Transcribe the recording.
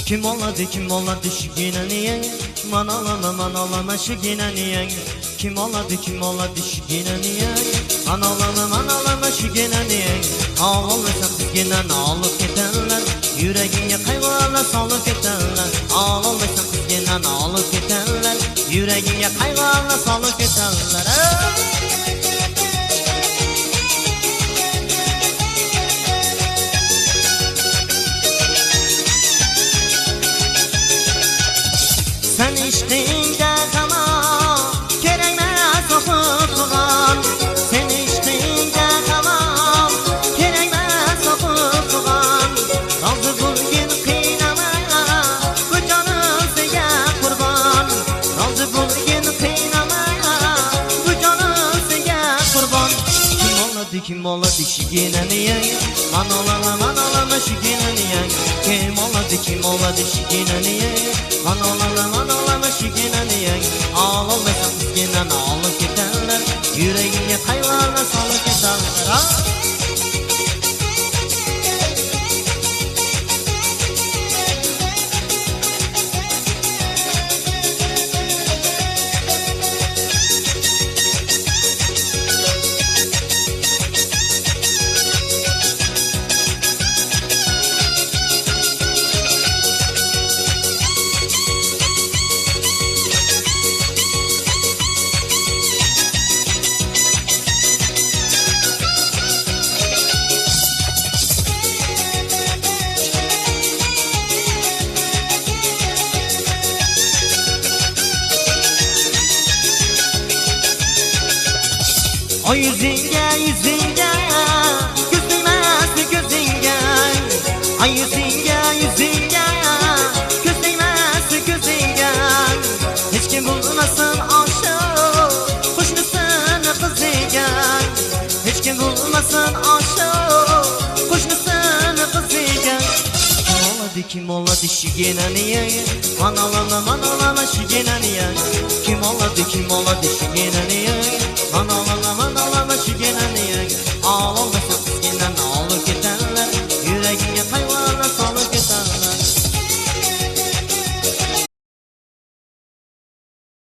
Kim oladı şu gineniyen? Manalama şu gineniyen. Kim oladı şu gineniyen? Manalama şu gineniyen. Ağolmasa kız ginen alıp ketenler, yüreğine kaygılarla salıp ketenler. Ağolmasa kız ginen alıp ketenler, yüreğine kaygılarla salıp ketenler. Sen içtiğinde kama kerekmez okutuğan. Sen içtiğinde kama kerekmez okutuğan. Razı bugün kıynamaya bu canım size kurban. Razı bugün kıynamaya bu canım size kurban. Kim oladı şu gineniyen? Manalama şu gineniyen. Kim oladı şu gineniyen? Manalama şu gineniyen. Ağolmasa kız ginen alıp ketenler, yüreğine kaygılarla salıp ketenler. O yüzünge göz değmez gözünge. Ay yüzünge göz değmez gözünge. Hiç kim bulmasın aşık kuşnusun kızıga. Hiç kim bulmasın aşık kuşnusun kızıga. Kim oladı şu gineniyen? Manalama şu gineniyen. Kim oladı şu gineniyen? Manalama